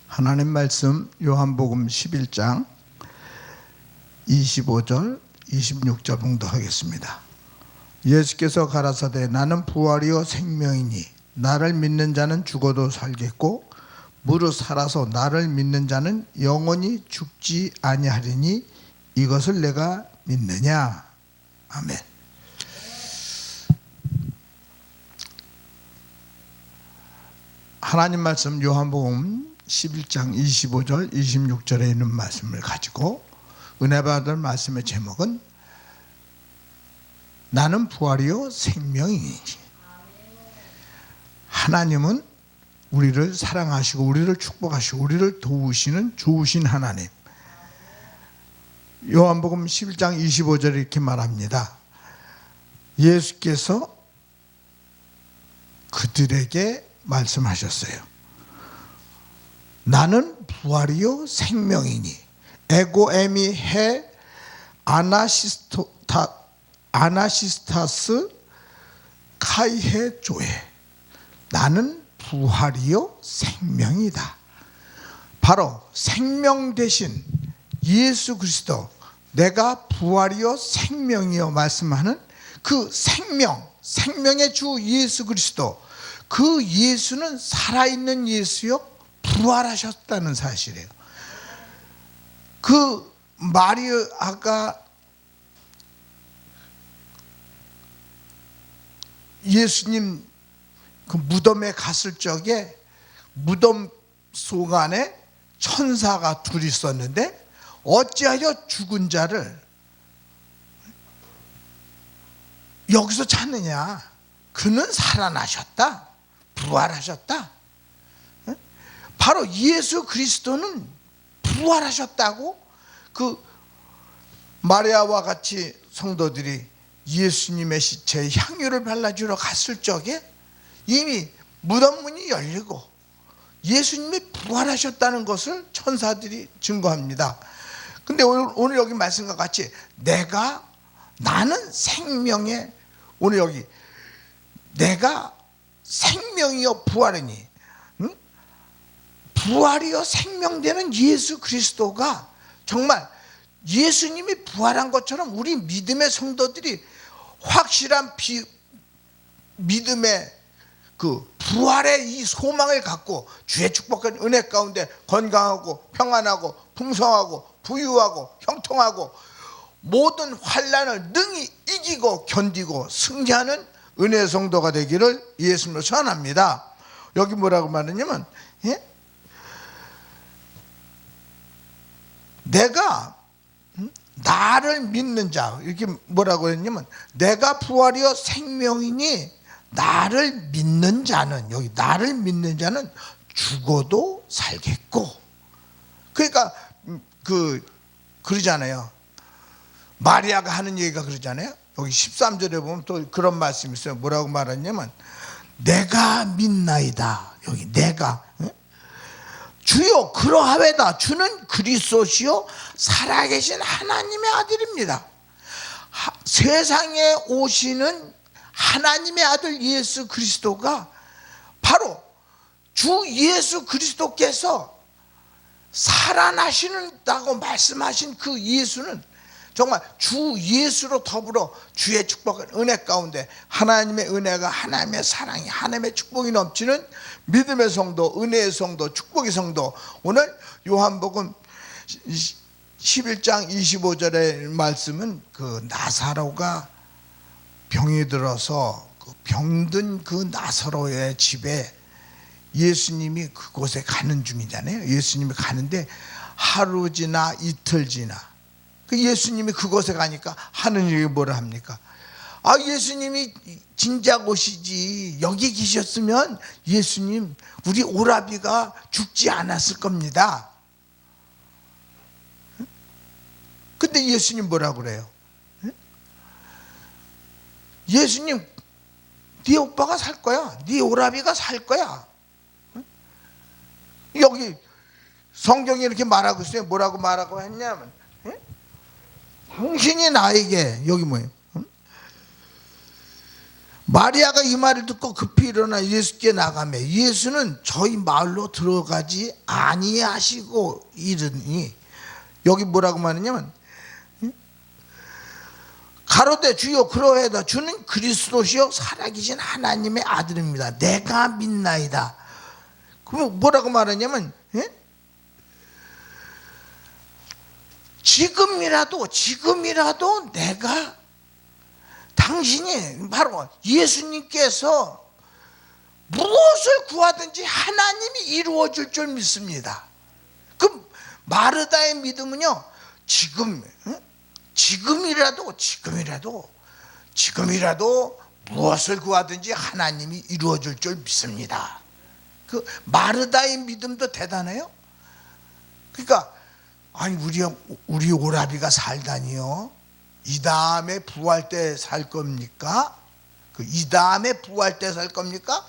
하나님 말씀 요한복음 11장 25절 26절 봉독하겠습니다. 예수께서 가라사대 나는 부활이요 생명이니 나를 믿는 자는 죽어도 살겠고 무릇 살아서 나를 믿는 자는 영원히 죽지 아니하리니 이것을 내가 믿느냐. 아멘. 하나님 말씀 요한복음 11장 25절 26절에 있는 말씀을 가지고 은혜 받을 말씀의 제목은 나는 부활이요 생명이니. 하나님은 우리를 사랑하시고 우리를 축복하시고 우리를 도우시는 좋으신 하나님. 요한복음 11장 25절에 이렇게 말합니다. 예수께서 그들에게 말씀하셨어요. 나는 부활이요 생명이니 에고에미 해 아나시스타스 카이헤 조에 나는 부활이요 생명이다. 바로 생명 대신 예수 그리스도, 내가 부활이요 생명이요 말씀하는 그 생명의 주 예수 그리스도, 그 예수는 살아있는 예수요 부활하셨다는 사실이에요. 그 마리아가 예수님 그 무덤에 갔을 적에 무덤 속 안에 천사가 둘이 있었는데 어찌하여 죽은 자를 여기서 찾느냐. 그는 살아나셨다. 부활하셨다. 바로 예수 그리스도는 부활하셨다고 그 마리아와 같이 성도들이 예수님의 시체에 향유를 발라주러 갔을 적에 이미 무덤 문이 열리고 예수님이 부활하셨다는 것을 천사들이 증거합니다. 근데 오늘 여기 말씀과 같이 나는 생명의, 오늘 여기 내가 생명이요 부활이니, 부활이요 생명되는 예수 그리스도가 정말 예수님이 부활한 것처럼 우리 믿음의 성도들이 확실한 믿음의 그 부활의 이 소망을 갖고 주의 축복한 은혜 가운데 건강하고 평안하고 풍성하고 부유하고 형통하고 모든 환난을 능히 이기고 견디고 승리하는 은혜의 성도가 되기를 예수님으로 소원합니다. 여기 뭐라고 말하냐면 내가 나를 믿는 자, 이렇게 뭐라고 했냐면 내가 부활이요 생명이니 나를 믿는 자는, 여기 나를 믿는 자는 죽어도 살겠고. 그러니까 그러잖아요. 마리아가 하는 얘기가 그러잖아요. 여기 13절에 보면 또 그런 말씀이 있어요. 뭐라고 말하냐면 내가 믿나이다. 여기 내가 주여 그러하외다. 주는 그리스도시요 살아계신 하나님의 아들입니다. 세상에 오시는 하나님의 아들 예수 그리스도가 바로 주 예수 그리스도께서 살아나시는다고 말씀하신 그 예수는 정말 주 예수로 더불어 주의 축복은 은혜 가운데 하나님의 은혜가, 하나님의 사랑이, 하나님의 축복이 넘치는 믿음의 성도, 은혜의 성도, 축복의 성도. 오늘 요한복음 11장 25절의 말씀은 그 나사로가 병이 들어서 그 병든 그 나사로의 집에 예수님이 그곳에 가는 중이잖아요. 예수님이 가는데 하루 지나 이틀 지나 그 예수님이 그곳에 가니까 하는 일이 뭐라 합니까? 예수님이 진작 오시지 여기 계셨으면 예수님 우리 오라비가 죽지 않았을 겁니다. 근데 예수님 뭐라고 그래요? 예수님 네 오빠가 살 거야. 네 오라비가 살 거야. 여기 성경이 이렇게 말하고 있어요. 뭐라고 말하고 했냐면 당신이 나에게, 여기 뭐예요? 마리아가 이 말을 듣고 급히 일어나 예수께 나가매 예수는 저희 마을로 들어가지 아니하시고 이르니, 여기 뭐라고 말하냐면 가로되 주여 그러하다 주는 그리스도시요 살아계신 하나님의 아들입니다. 내가 믿나이다. 그럼 뭐라고 말하냐면 지금이라도 내가 당신이 바로 예수님께서 무엇을 구하든지 하나님이 이루어 줄 줄 믿습니다. 그 마르다의 믿음은요, 지금이라도 무엇을 구하든지 하나님이 이루어 줄 줄 믿습니다. 그 마르다의 믿음도 대단해요. 그러니까 아니 우리 오라비가 살다니요, 이 다음에 부활 때 살 겁니까? 그 이 다음에 부활 때 살 겁니까?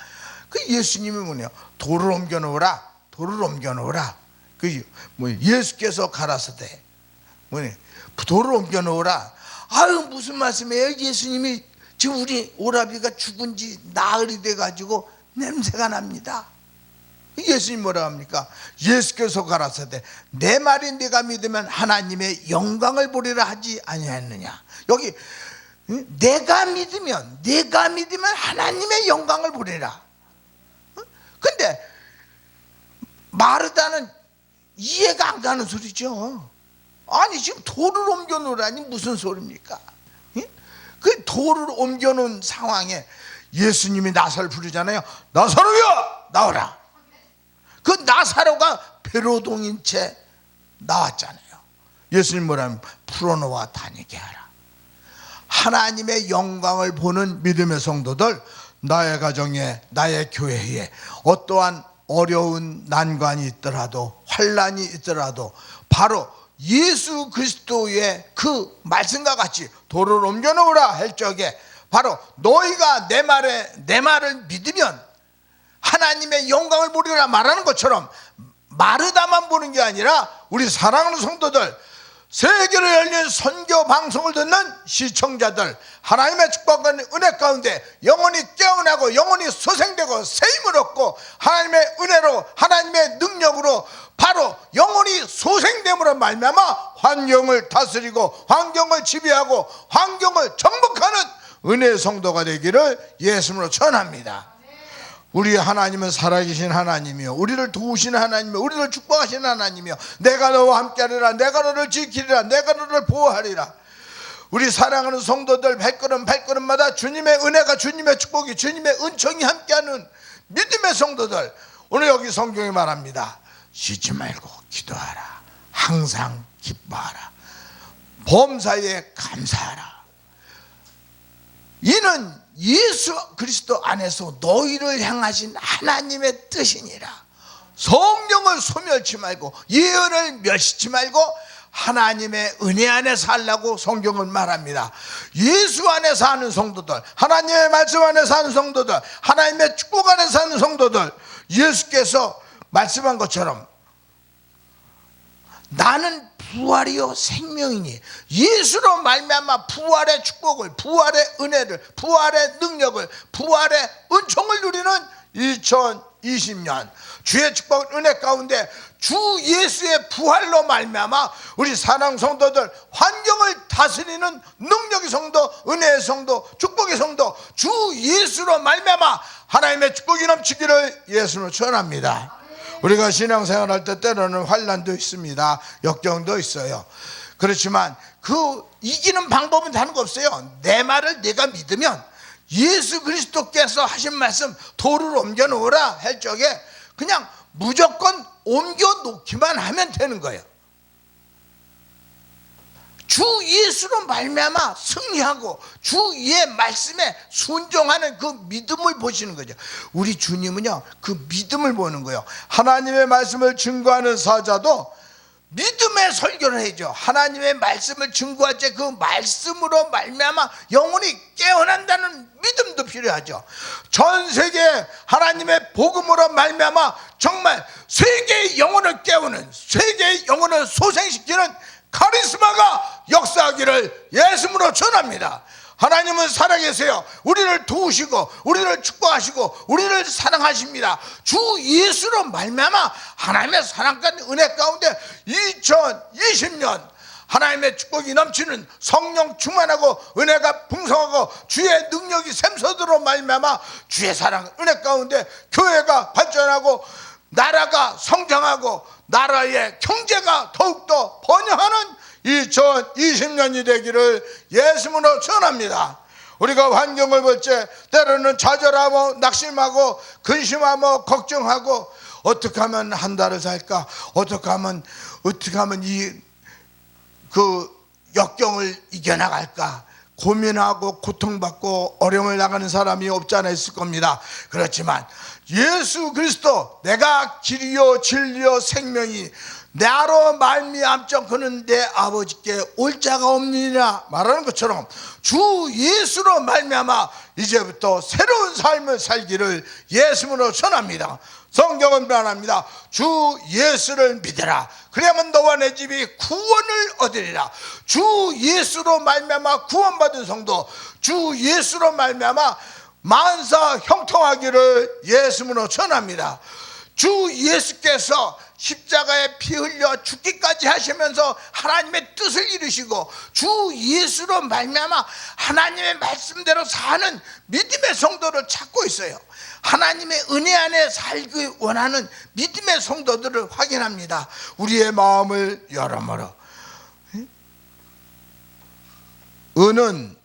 그 예수님이 뭐냐, 돌을 옮겨 놓으라. 그 뭐 예수께서 가라사대 뭐냐, 돌을 옮겨 놓으라. 아유 무슨 말씀이에요? 예수님이 지금 우리 오라비가 죽은 지 나흘이 돼 가지고 냄새가 납니다. 예수님 뭐라 합니까? 예수께서 가라사대 내 말이 네가 믿으면 하나님의 영광을 보리라 하지 아니하였느냐. 여기 내가 믿으면 하나님의 영광을 보리라. 근데 마르다는 이해가 안 가는 소리죠. 아니 지금 돌을 옮겨 놓으라니 무슨 소리입니까? 그 돌을 옮겨 놓은 상황에 예수님이 나사를 부르잖아요. 나사로야 나오라. 그 나사로가 배로동인 채 나왔잖아요. 예수님 뭐라면 풀어놓아 다니게 하라. 하나님의 영광을 보는 믿음의 성도들, 나의 가정에 나의 교회에 어떠한 어려운 난관이 있더라도 환난이 있더라도 바로 예수 그리스도의 그 말씀과 같이 돌을 옮겨 놓으라 할 적에 바로 너희가 내 말을 믿으면 하나님의 영광을 보리라 말하는 것처럼 마르다만 보는 게 아니라 우리 사랑하는 성도들, 세계로 열린 선교 방송을 듣는 시청자들, 하나님의 축복과 은혜 가운데 영혼이 깨어나고 영혼이 소생되고 세임을 얻고 하나님의 은혜로 하나님의 능력으로 바로 영혼이 소생됨으로 말미암아 환경을 다스리고 환경을 지배하고 환경을 정복하는 은혜의 성도가 되기를 예수님으로 전합니다. 우리 하나님은 살아계신 하나님이요, 우리를 도우시는 하나님이요, 우리를 축복하시는 하나님이요, 내가 너와 함께하리라, 내가 너를 지키리라, 내가 너를 보호하리라. 우리 사랑하는 성도들 발걸음마다 주님의 은혜가, 주님의 축복이, 주님의 은총이 함께하는 믿음의 성도들, 오늘 여기 성경이 말합니다. 쉬지 말고 기도하라, 항상 기뻐하라, 범사에 감사하라. 이는 예수 그리스도 안에서 너희를 향하신 하나님의 뜻이니라. 성령을 소멸치 말고 예언을 멸시치 말고 하나님의 은혜 안에 살라고 성경은 말합니다. 예수 안에 사는 성도들, 하나님의 말씀 안에 사는 성도들, 하나님의 축복 안에 사는 성도들, 예수께서 말씀한 것처럼 나는 부활이요 생명이니, 예수로 말미암아 부활의 축복을, 부활의 은혜를, 부활의 능력을, 부활의 은총을 누리는 2020년 주의 축복 은혜 가운데 주 예수의 부활로 말미암아 우리 사랑 성도들, 환경을 다스리는 능력의 성도, 은혜의 성도, 축복의 성도, 주 예수로 말미암아 하나님의 축복이 넘치기를 예수로 전합니다. 우리가 신앙생활할 때 때로는 환난도 있습니다. 역경도 있어요. 그렇지만 그 이기는 방법은 다른 거 없어요. 내 말을 내가 믿으면 예수 그리스도께서 하신 말씀 돌을 옮겨 놓으라 할 적에 그냥 무조건 옮겨 놓기만 하면 되는 거예요. 주 예수로 말미암아 승리하고 주의 말씀에 순종하는 그 믿음을 보시는 거죠. 우리 주님은요, 그 믿음을 보는 거예요. 하나님의 말씀을 증거하는 사자도 믿음의 설교를 해죠. 하나님의 말씀을 증거할 때 그 말씀으로 말미암아 영혼이 깨어난다는 믿음도 필요하죠. 전 세계 하나님의 복음으로 말미암아 정말 세계의 영혼을 깨우는, 세계의 영혼을 소생시키는 카리스마가 역사하기를 예수님으로 전합니다. 하나님은 살아계세요. 우리를 도우시고 우리를 축복하시고 우리를 사랑하십니다. 주 예수로 말미암아 하나님의 사랑과 은혜 가운데 2020년 하나님의 축복이 넘치는 성령 충만하고 은혜가 풍성하고 주의 능력이 샘솟으로 말미암아 주의 사랑 은혜 가운데 교회가 발전하고 나라가 성장하고 나라의 경제가 더욱더 번영하는 2020년이 되기를 예수님으로 전합니다. 우리가 환경을 볼 때 때로는 좌절하고 낙심하고 근심하고 걱정하고 어떻게 하면 한 달을 살까, 어떻게 하면 그 역경을 이겨나갈까 고민하고 고통받고 어려움을 나가는 사람이 없지 않아 있을 겁니다. 그렇지만 예수 그리스도 내가 길이요 진리요 생명이 나로 말미암자 그는 내 아버지께 올 자가 없느니라 말하는 것처럼 주 예수로 말미암아 이제부터 새로운 삶을 살기를 예수님으로 전합니다. 성경은 말합니다. 주 예수를 믿으라. 그러면 너와 내 집이 구원을 얻으리라. 주 예수로 말미암아 구원받은 성도, 주 예수로 말미암아 만사 형통하기를 예수님으로 전합니다. 주 예수께서 십자가에 피 흘려 죽기까지 하시면서 하나님의 뜻을 이루시고 주 예수로 말미암아 하나님의 말씀대로 사는 믿음의 성도를 찾고 있어요. 하나님의 은혜 안에 살기 원하는 믿음의 성도들을 확인합니다. 우리의 마음을 여러모로 은은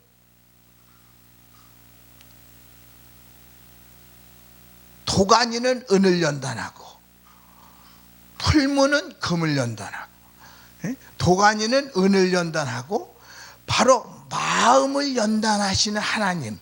도가니는 은을 연단하고 풀무는 금을 연단하고 도가니는 은을 연단하고 바로 마음을 연단하시는 하나님,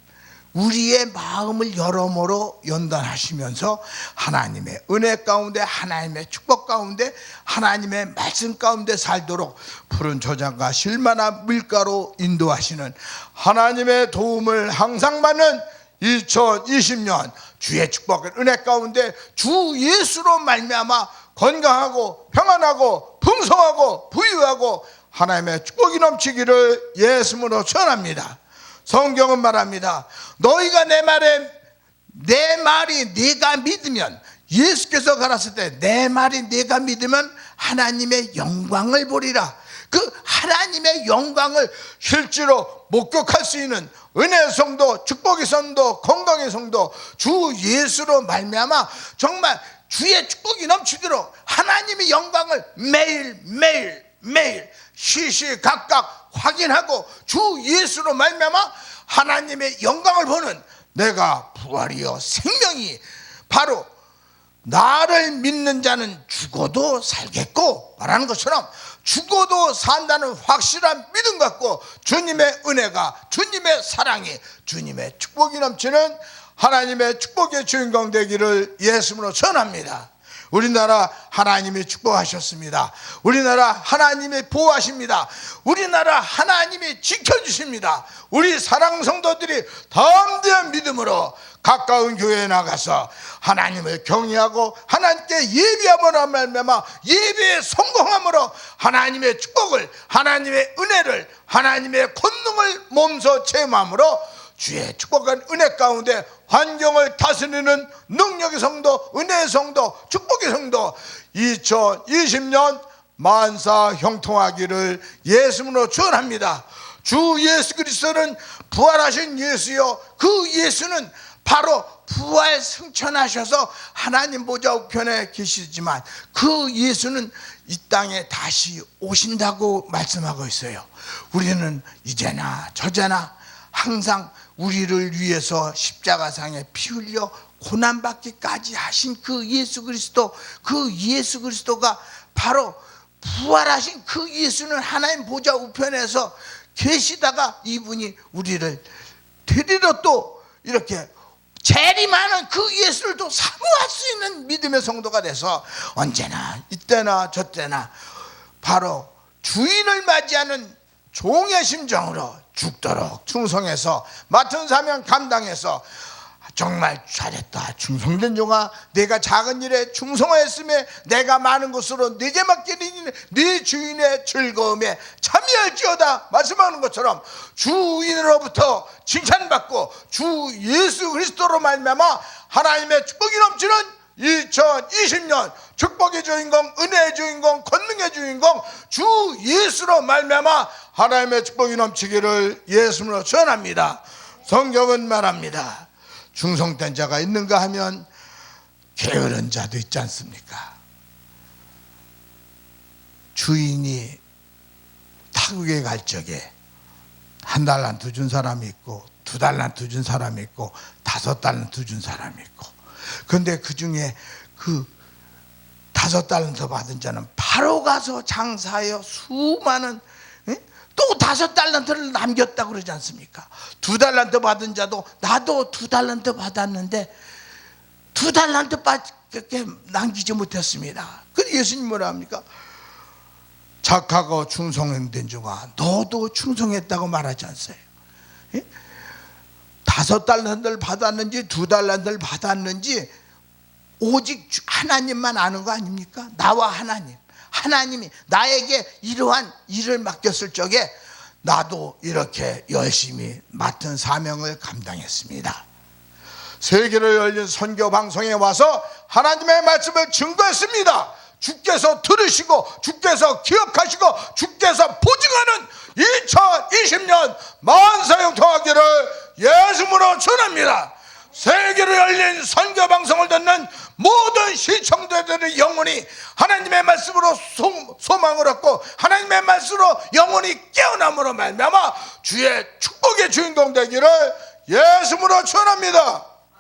우리의 마음을 여러모로 연단하시면서 하나님의 은혜 가운데 하나님의 축복 가운데 하나님의 말씀 가운데 살도록 푸른 초장과 실만한 밀가로 인도하시는 하나님의 도움을 항상 받는 2020년 주의 축복의 은혜 가운데 주 예수로 말미암아 건강하고 평안하고 풍성하고 부유하고 하나님의 축복이 넘치기를 예수님으로 전합니다. 성경은 말합니다. 너희가 내 말이 네가 믿으면, 예수께서 가라사대 때 내 말이 네가 믿으면 하나님의 영광을 보리라. 그 하나님의 영광을 실제로 목격할 수 있는 은혜의 성도, 축복의 성도, 건강의 성도, 주 예수로 말미암아 정말 주의 축복이 넘치도록 하나님의 영광을 매일 시시각각 확인하고 주 예수로 말미암아 하나님의 영광을 보는 내가 부활이요 생명이 바로 나를 믿는 자는 죽어도 살겠고 말하는 것처럼 죽어도 산다는 확실한 믿음 갖고 주님의 은혜가, 주님의 사랑이, 주님의 축복이 넘치는 하나님의 축복의 주인공 되기를 예수님으로 전합니다. 우리나라 하나님이 축복하셨습니다. 우리나라 하나님이 보호하십니다. 우리나라 하나님이 지켜주십니다. 우리 사랑 성도들이 담대한 믿음으로 가까운 교회에 나가서 하나님을 경외하고 하나님께 예배함으로 말미암아 예배에 성공함으로 하나님의 축복을, 하나님의 은혜를, 하나님의 권능을 몸소 체험함으로 주의 축복한 은혜 가운데 환경을 다스리는 능력의 성도, 은혜의 성도, 축복의 성도 2020년 만사 형통하기를 예수님으로 축원합니다. 주 예수 그리스도는 부활하신 예수요, 그 예수는 바로 부활 승천하셔서 하나님 보좌 우편에 계시지만 그 예수는 이 땅에 다시 오신다고 말씀하고 있어요. 우리는 이제나 저제나 항상 우리를 위해서 십자가상에 피 흘려 고난받기까지 하신 그 예수 그리스도, 그 예수 그리스도가 바로 부활하신 그 예수는 하나님 보좌 우편에서 계시다가 이분이 우리를 데리러 또 이렇게 재림하는 그 예수를 또 사모할 수 있는 믿음의 성도가 돼서 언제나 이때나 저때나 바로 주인을 맞이하는 종의 심정으로 죽도록 충성해서 맡은 사명 감당해서 정말 잘했다. 충성된 종아, 내가 작은 일에 충성하였으며 내가 많은 것으로 네게 맡기니 네 주인의 즐거움에 참여할지어다 말씀하는 것처럼 주인으로부터 칭찬받고 주 예수 그리스도로 말미암아 하나님의 축복이 넘치는 2020년 축복의 주인공, 은혜의 주인공, 권능의 주인공 주 예수로 말미암아 하나님의 축복이 넘치기를 예수님으로 전합니다. 성경은 말합니다. 충성된 자가 있는가 하면 게으른 자도 있지 않습니까? 주인이 타국에 갈 적에 1달란트 준 사람이 있고 2달란트 준 사람이 있고 5달란트 준 사람이 있고, 그런데 그 중에 그 5달란트 받은 자는 바로 가서 장사하여 수많은 또 5달란트를 남겼다고 그러지 않습니까? 2달란트 받은 자도 나도 2달란트 받았는데 2달란트밖에 남기지 못했습니다. 그래서 예수님 뭐라 합니까? 착하고 충성된 종아, 너도 충성했다고 말하지 않어요? 5달란트를 받았는지 2달란트를 받았는지 오직 하나님만 아는 거 아닙니까? 나와 하나님. 하나님이 나에게 이러한 일을 맡겼을 적에 나도 이렇게 열심히 맡은 사명을 감당했습니다. 세계를 열린 선교 방송에 와서 하나님의 말씀을 증거했습니다. 주께서 들으시고 주께서 기억하시고 주께서 보증하는 2020년 만사형 통하기를 예수님으로 전합니다. 세계를 열린 선교 방송을 듣는 모든 시청자들의 영혼이 하나님의 말씀으로 소망을 얻고 하나님의 말씀으로 영혼이 깨어남으로 말미암아 주의 축복의 주인공 되기를 예수님으로 축원합니다.